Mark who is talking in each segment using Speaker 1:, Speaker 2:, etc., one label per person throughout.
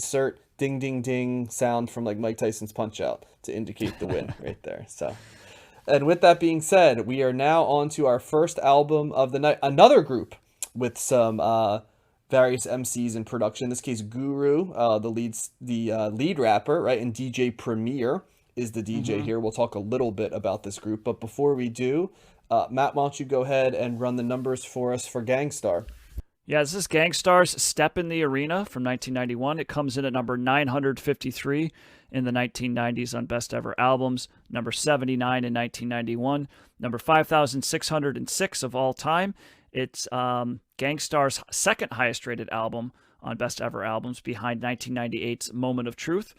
Speaker 1: insert ding ding ding sound from like Mike Tyson's Punch Out to indicate the win right there. So, and with that being said, we are now on to our first album of the night. Another group with some various MCs in production. In this case, Guru, the lead rapper, right, and DJ Premier is the DJ here. We'll talk a little bit about this group, but before we do, Matt, why don't you go ahead and run the numbers for us for Gang Starr?
Speaker 2: Yeah, this is Gang Starr's Step in the Arena from 1991. It comes in at number 953 in the 1990s on Best Ever Albums, number 79 in 1991, number 5,606 of all time. It's Gang Starr's second highest rated album on Best Ever Albums, behind 1998's Moment of Truth.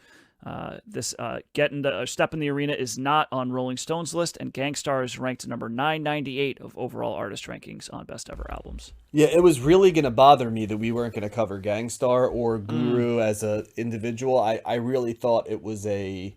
Speaker 2: This Step in the Arena is not on Rolling Stone's list, and Gang Starr is ranked number 998 of overall artist rankings on Best Ever Albums.
Speaker 1: Yeah, it was really going to bother me that we weren't going to cover Gang Starr or Guru as an individual. I really thought it was a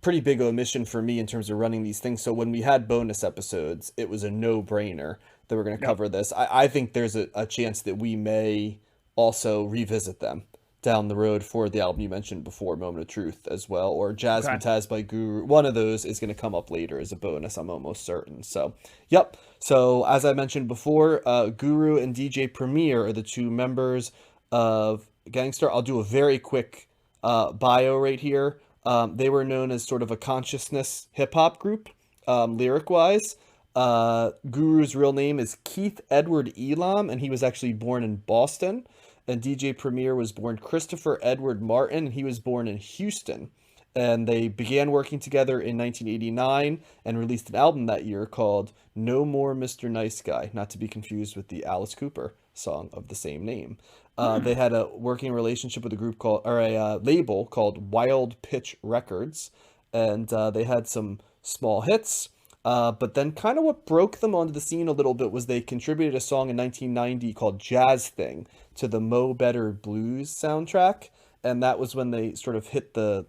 Speaker 1: pretty big omission for me in terms of running these things. So when we had bonus episodes, it was a no-brainer that we're going to cover this. I think there's a chance that we may also revisit them down the road for the album you mentioned before, Moment of Truth, as well, or Jasmine Taz by Guru. One of those is going to come up later as a bonus, I'm almost certain. So, yep. So, as I mentioned before, Guru and DJ Premier are the two members of Gang Starr. I'll do a very quick bio right here. They were known as sort of a consciousness hip-hop group, lyric-wise. Guru's real name is Keith Edward Elam, and he was actually born in Boston. And DJ Premier was born Christopher Edward Martin, and he was born in Houston. And they began working together in 1989 and released an album that year called No More Mr. Nice Guy, not to be confused with the Alice Cooper song of the same name. They had a working relationship with a label called Wild Pitch Records, and they had some small hits. But then kind of what broke them onto the scene a little bit was they contributed a song in 1990 called Jazz Thing to the Mo Better Blues soundtrack. And that was when they sort of hit a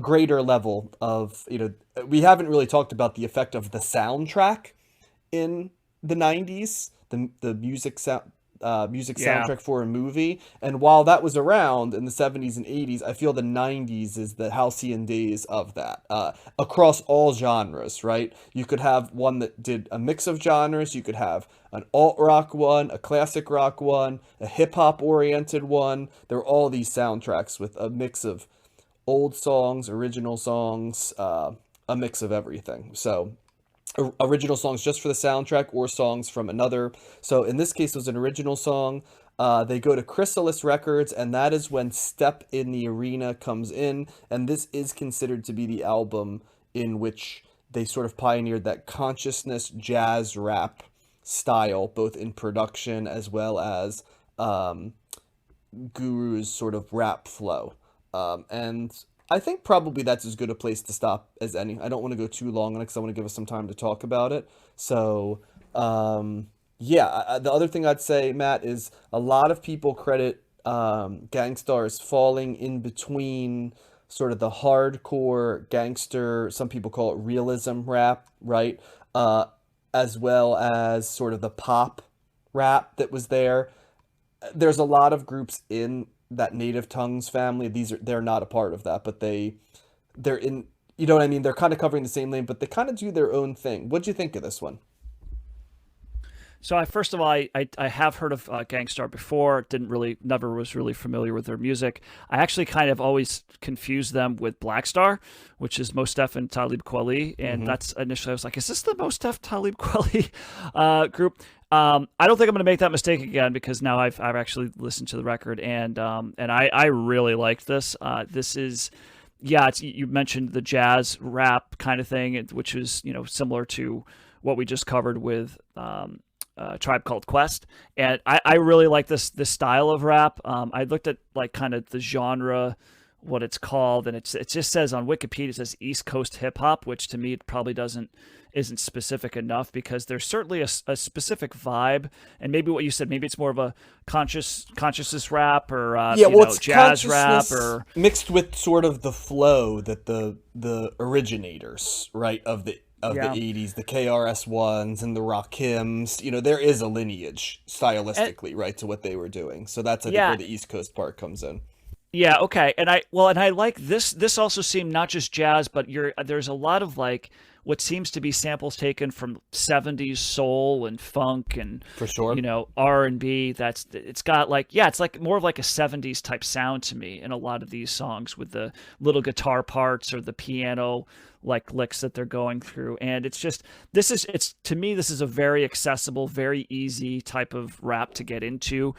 Speaker 1: greater level of, we haven't really talked about the effect of the soundtrack in the 90s, the music soundtrack for a movie. And while that was around in the 70s and 80s, I feel the 90s is the halcyon days of that, across all genres, right? You could have one that did a mix of genres. You could have an alt rock one, a classic rock one, a hip hop oriented one. There were all these soundtracks with a mix of old songs, original songs, a mix of everything. So original songs just for the soundtrack or songs from another. So in this case, it was an original song. They go to Chrysalis Records, and that is when Step in the Arena comes in. And this is considered to be the album in which they sort of pioneered that consciousness jazz rap style, both in production as well as Guru's sort of rap flow. And I think probably that's as good a place to stop as any. I don't want to go too long on it because I want to give us some time to talk about it. So, the other thing I'd say, Matt, is a lot of people credit Gang Starr as falling in between sort of the hardcore gangster, some people call it realism rap, right? As well as sort of the pop rap that was there. There's a lot of groups in that Native Tongues family. They're not a part of that, but they're in, you know what I mean? They're kind of covering the same lane, but they kind of do their own thing. What'd you think of this one?
Speaker 2: So first of all, I have heard of Gang Starr before. Never was really familiar with their music. I actually kind of always confused them with Black Star, which is Mos Def and Talib Kweli. And that's initially, I was like, is this the Mos Def Talib Kweli group? I don't think I'm going to make that mistake again, because now I've actually listened to the record, and I really liked this. This is, you mentioned the jazz rap kind of thing, which is, similar to what we just covered with Tribe Called Quest, and I really like this style of rap. I looked at like kind of the genre, what it's called, and it just says on Wikipedia, it says East Coast hip hop, which to me it probably isn't specific enough, because there's certainly a specific vibe, and maybe what you said, maybe it's more of a consciousness rap, or jazz rap, or
Speaker 1: mixed with sort of the flow that the originators, right, of the 80s, the KRS-Ones and the Rakims, there is a lineage stylistically, right, to what they were doing. So that's, I think, where the East Coast part comes in.
Speaker 2: Yeah, okay. And I like this. This also seemed not just jazz, but there's a lot of like what seems to be samples taken from 70s soul and funk and
Speaker 1: For sure.
Speaker 2: R&B. That's it's got like, yeah, it's like more of like a 70s type sound to me in a lot of these songs with the little guitar parts or the piano like licks that they're going through. And it's just, this is, it's to me, this is a very accessible, very easy type of rap to get into.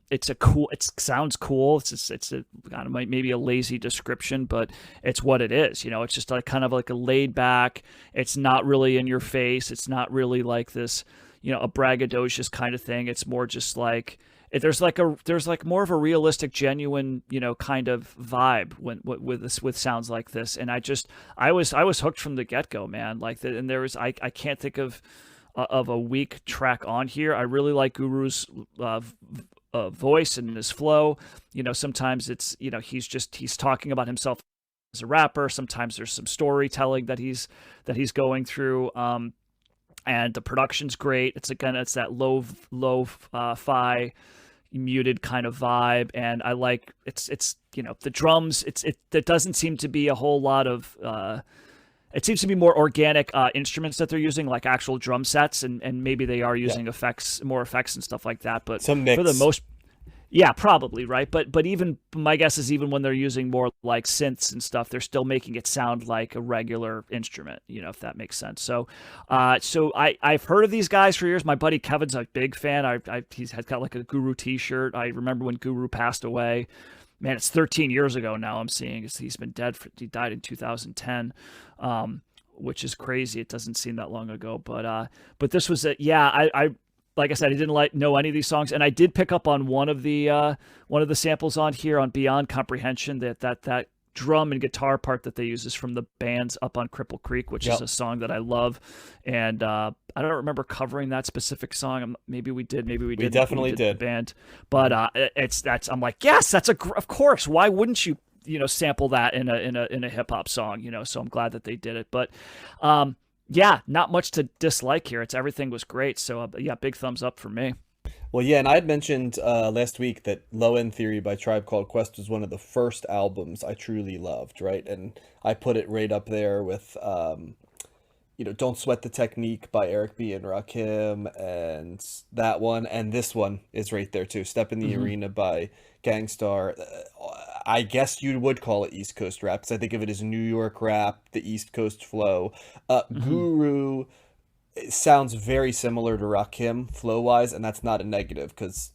Speaker 2: It's a cool, it sounds cool. It's a kind of maybe a lazy description, but it's what it is. It's just like kind of like a laid back. It's not really in your face. It's not really like this, a braggadocious kind of thing. It's more just like, there's like more of a realistic, genuine, kind of vibe with sounds like this. And I was hooked from the get go, man. Like and there was, I can't think of a weak track on here. I really like Guru's voice and his flow. Sometimes it's, he's talking about himself as a rapper. Sometimes there's some storytelling that he's going through. And the production's great. It's that fi muted kind of vibe, and I like it's the drums. It doesn't seem to be a whole lot of. It seems to be more organic instruments that they're using, like actual drum sets, and maybe they are
Speaker 1: Yeah.
Speaker 2: using more effects and stuff like that. But
Speaker 1: Some
Speaker 2: for the
Speaker 1: mix.
Speaker 2: most, yeah, probably, right. But even my guess is even when they're using more like synths and stuff, they're still making it sound like a regular instrument, if that makes sense. So I've heard of these guys for years. My buddy Kevin's a big fan. He's had got like a Guru T-shirt. I remember when Guru passed away. Man, it's 13 years ago now. I'm seeing he's been dead. He died in 2010. Which is crazy. It doesn't seem that long ago, but this was a, yeah. I like I said, I didn't know any of these songs, and I did pick up on one of the samples on here on Beyond Comprehension. That drum and guitar part that they use is from the band's Up on Cripple Creek, which is
Speaker 1: Yep.
Speaker 2: a song that I love. And I don't remember covering that specific song. Maybe we did, maybe we
Speaker 1: We
Speaker 2: didn't. When we
Speaker 1: definitely
Speaker 2: did the
Speaker 1: did.
Speaker 2: band, but I'm like, yes, of course. Why wouldn't you sample that in a hip hop song? So I'm glad that they did it, but. Yeah, not much to dislike here. Everything was great. So yeah, big thumbs up for me.
Speaker 1: Well, yeah, and I had mentioned last week that Low End Theory by Tribe Called Quest was one of the first albums I truly loved, right? And I put it right up there with Don't Sweat the Technique by Eric B. and Rakim, and that one, and this one is right there too. Step in the
Speaker 2: Hmm.
Speaker 1: Arena by Gang Starr. I guess you would call it East Coast rap, because I think of it as New York rap, the East Coast flow.
Speaker 2: Hmm.
Speaker 1: Guru, it sounds very similar to Rakim flow wise, and that's not a negative, because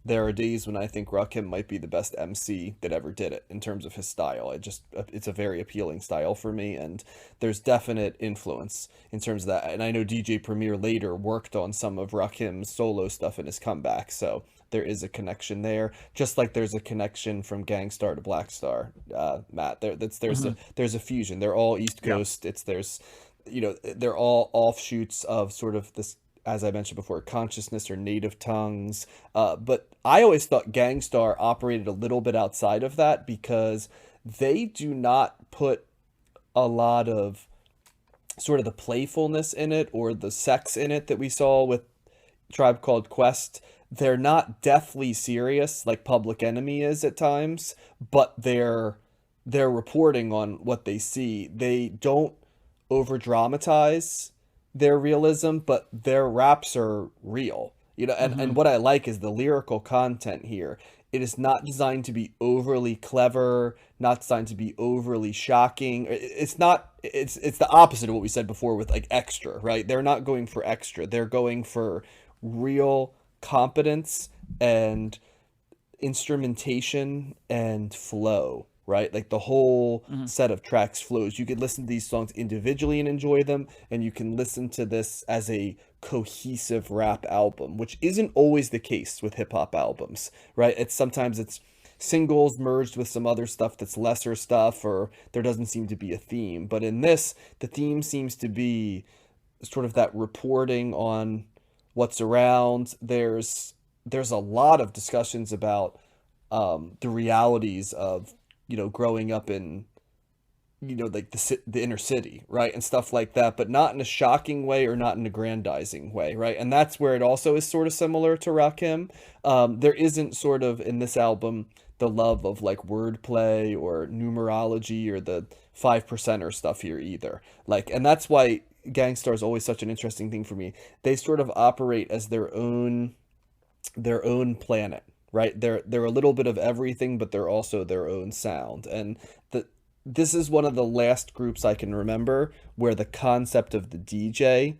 Speaker 1: there are days when I think Rakim might be the best MC that ever did it in terms of his style. It's a very appealing style for me, and there's definite influence in terms of that. And I know DJ Premier later worked on some of Rakim's solo stuff in his comeback, so there is a connection there. Just like there's a connection from Gang Starr to Black Star, Matt.
Speaker 2: Hmm.
Speaker 1: There's a fusion. They're all East
Speaker 2: Yeah.
Speaker 1: Coast. They're all offshoots of sort of this, as I mentioned before, consciousness or native tongues. But I always thought Gang Starr operated a little bit outside of that, because they do not put a lot of sort of the playfulness in it or the sex in it that we saw with Tribe Called Quest. They're not deathly serious like Public Enemy is at times, but they're reporting on what they see. They don't over dramatize their realism, but their raps are real. And
Speaker 2: Hmm.
Speaker 1: what I like is the lyrical content here. It is not designed to be overly clever, not designed to be overly shocking. It's not it's the opposite of what we said before with like extra, right? They're not going for extra. They're going for real competence and instrumentation and flow, right? Like the whole
Speaker 2: Hmm.
Speaker 1: set of tracks flows. You could listen to these songs individually and enjoy them, and you can listen to this as a cohesive rap album, which isn't always the case with hip hop albums, right? It's singles merged with some other stuff that's lesser stuff, or there doesn't seem to be a theme. But in this, the theme seems to be sort of that reporting on what's around. There's a lot of discussions about the realities of growing up in like the inner city, right, and stuff like that, but not in a shocking way or not in a grandizing way, right? And that's where it also is sort of similar to Rakim. There isn't sort of in this album the love of like wordplay or numerology or the 5% stuff here either. Like, and that's why Gang Starr is always such an interesting thing for me. They sort of operate as their own planet, right? They're a little bit of everything, but they're also their own sound. And the this is one of the last groups I can remember where the concept of the DJ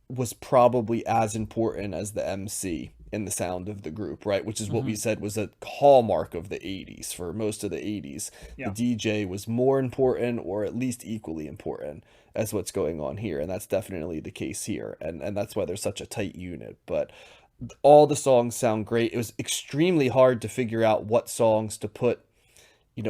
Speaker 1: was probably as important as the MC in the sound of the group, right? Which is what we
Speaker 2: Hmm.
Speaker 1: said was a hallmark of the 80s. For most of the 80s, the
Speaker 2: Yeah.
Speaker 1: DJ was more important or at least equally important as what's going on here. And that's definitely the case here. And that's why they're such a tight unit. But all the songs sound great. It was extremely hard to figure out what songs to put,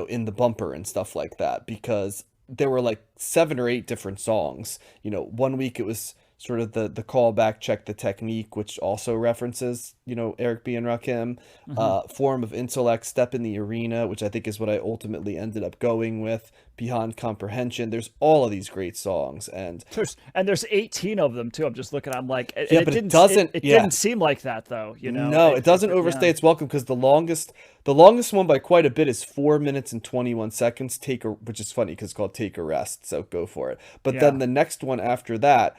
Speaker 1: in the bumper and stuff like that because there were like 7 or 8 different songs. One week it was sort of the callback check the technique, which also references, Eric B and Rakim.
Speaker 2: Hmm.
Speaker 1: Form of intellect, step in the arena, which I think is what I ultimately ended up going with. Beyond comprehension. There's all of these great songs, and
Speaker 2: There's 18 of them too. I'm just looking. I'm like, and
Speaker 1: yeah,
Speaker 2: it
Speaker 1: but it
Speaker 2: didn't it,
Speaker 1: doesn't.
Speaker 2: it
Speaker 1: Yeah,
Speaker 2: didn't seem like that though.
Speaker 1: no, it doesn't
Speaker 2: Yeah.
Speaker 1: overstay its welcome because the longest one by quite a bit is 4 minutes and 21 seconds. Which is funny because it's called Take a Rest, so go for it. But then
Speaker 2: Yeah.
Speaker 1: the next one after that,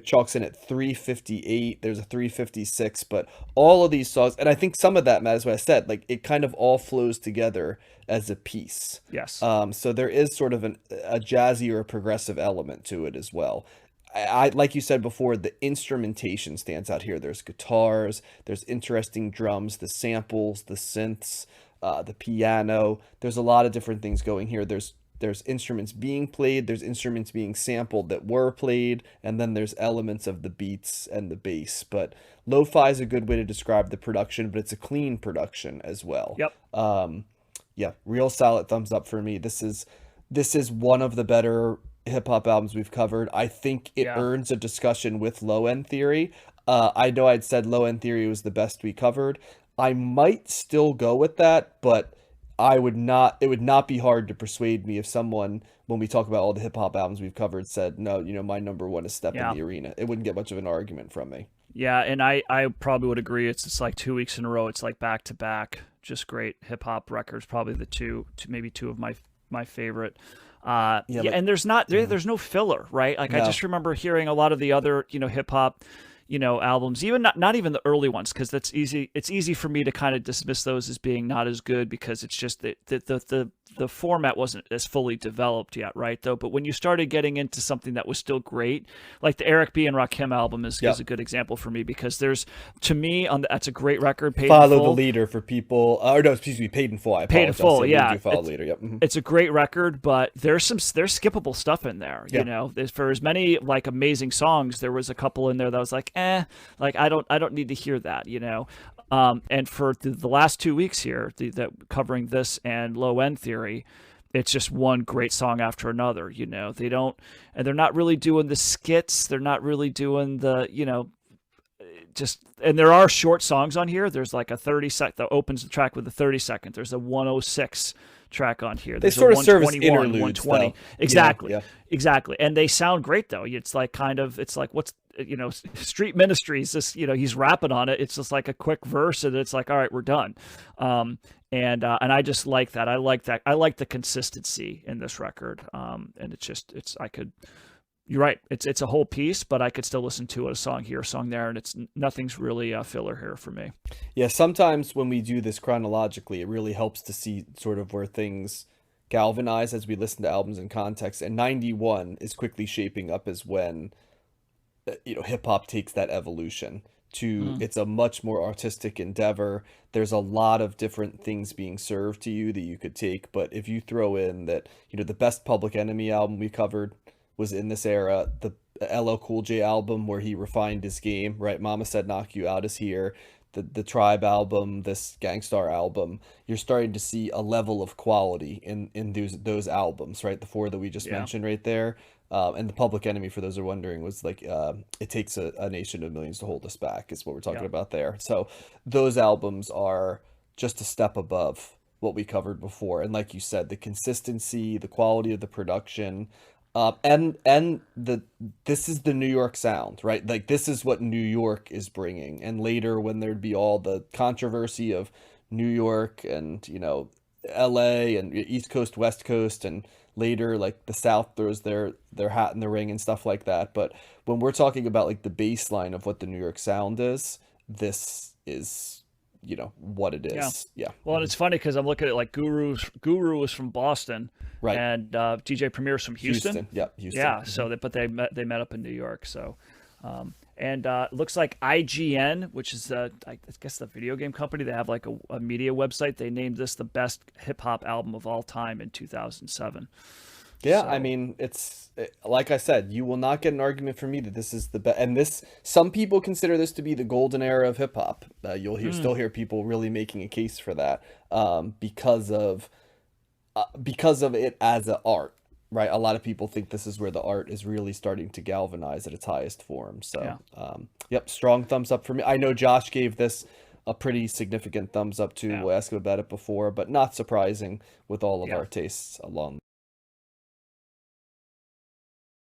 Speaker 1: chalks in at 3:58. There's a 3:56, but all of these songs, and I think some of that, Matt, is what I said. Like it kind of all flows together as a piece.
Speaker 2: Yes.
Speaker 1: So there is sort of a jazzy or a progressive element to it as well. I like you said before, the instrumentation stands out here. There's guitars, there's interesting drums, the samples, the synths, the piano. There's a lot of different things going here. There's instruments being played, there's instruments being sampled that were played, and then there's elements of the beats and the bass. But lo-fi is a good way to describe the production, but it's a clean production as well.
Speaker 2: Yep.
Speaker 1: Yeah, real solid thumbs up for me. This is one of the better hip hop albums we've covered. I think it
Speaker 2: Yeah.
Speaker 1: earns a discussion with Low End Theory. I know I'd said Low End Theory was the best we covered. I might still go with that, but I would not. It would not be hard to persuade me if someone, when we talk about all the hip hop albums we've covered, said no. My number one is Step in
Speaker 2: Yeah.
Speaker 1: the Arena. It wouldn't get much of an argument from me.
Speaker 2: Yeah, and I probably would agree. It's like 2 weeks in a row. It's like back to back, just great hip hop records. Probably the maybe two of my favorite.
Speaker 1: Yeah,
Speaker 2: Yeah,
Speaker 1: but
Speaker 2: and there's no filler, right? Like I
Speaker 1: no.
Speaker 2: just remember hearing a lot of the other hip hop albums, even not even the early ones, because that's easy. It's easy for me to kind of dismiss those as being not as good because it's just that the format wasn't as fully developed yet, right? Though, but when you started getting into something that was still great, like the Eric B and Rakim album is
Speaker 1: Yep.
Speaker 2: a good example for me because there's to me that's a great record, Paid in
Speaker 1: Follow the
Speaker 2: Full.
Speaker 1: leader for people. Or no, excuse me, Paid in Full. I
Speaker 2: Paid in
Speaker 1: apologize.
Speaker 2: Full,
Speaker 1: So we
Speaker 2: yeah.
Speaker 1: do follow the leader. Yep.
Speaker 2: It's a great record, but there's skippable stuff in there.
Speaker 1: Yeah.
Speaker 2: For as many like amazing songs, there was a couple in there that was like, like I don't need to hear that. And for the last 2 weeks here, that covering this and Low End Theory, it's just one great song after another. They don't, and they're not really doing the skits. They're not really doing the just, and there are short songs on here. There's like a 30 that opens the track with a 30 second. There's a 106 track on here.
Speaker 1: They
Speaker 2: There's
Speaker 1: sort
Speaker 2: a
Speaker 1: of serve as
Speaker 2: 121,
Speaker 1: interludes,
Speaker 2: 120.
Speaker 1: though.
Speaker 2: Exactly.
Speaker 1: Yeah.
Speaker 2: Exactly. And they sound great though. It's like it's like what's Street Ministries, this he's rapping on it. It's just like a quick verse and it's like, all right, we're done. And I just like that. I like that. I like the consistency in this record. And I could, you're right. It's a whole piece, but I could still listen to it, a song here, a song there, and nothing's really filler here for me.
Speaker 1: Yeah, sometimes when we do this chronologically, it really helps to see sort of where things galvanize as we listen to albums in context. And 91 is quickly shaping up as when, hip hop takes that evolution to
Speaker 2: Mm.
Speaker 1: it's a much more artistic endeavor. There's a lot of different things being served to you that you could take. But if you throw in that, the best Public Enemy album we covered was in this era, the LL Cool J album where he refined his game, right? Mama Said Knock You Out is here. The Tribe album, this Gang Starr album, you're starting to see a level of quality in those albums, right? The four that we just
Speaker 2: Yeah.
Speaker 1: mentioned right there. And the Public Enemy, for those who are wondering, was like it takes a nation of millions to hold us back, is what we're talking
Speaker 2: Yeah.
Speaker 1: about there. So those albums are just a step above what we covered before. And like you said, the consistency, the quality of the production, and this is the New York sound, right? Like this is what New York is bringing. And later, when there'd be all the controversy of New York and L.A. and East Coast, West Coast, and later like the South throws their hat in the ring and stuff like that. But when we're talking about like the baseline of what the New York sound is, this is what it
Speaker 2: Yeah.
Speaker 1: is. Yeah.
Speaker 2: Well, and it's funny because I'm looking at like Guru is from Boston,
Speaker 1: Right.
Speaker 2: and DJ Premier's from Houston.
Speaker 1: Houston. Yeah, Houston.
Speaker 2: Yeah. So, but they met up in New York. So, and it looks like IGN, which is I guess the video game company, they have like a media website. They named this the best hip hop album of all time in 2007.
Speaker 1: Yeah, I
Speaker 2: So,
Speaker 1: mean, like I said, you will not get an argument from me that this is the best. And some people consider this to be the golden era of hip hop. You'll still hear people really making a case for that, because of it as an art, right? A lot of people think this is where the art is really starting to galvanize at its highest form.
Speaker 2: yeah.
Speaker 1: So, yep, strong thumbs up for me. I know Josh gave this a pretty significant thumbs up too.
Speaker 2: Yeah.
Speaker 1: We'll ask him about it before, but not surprising with all of
Speaker 2: Yeah.
Speaker 1: our tastes along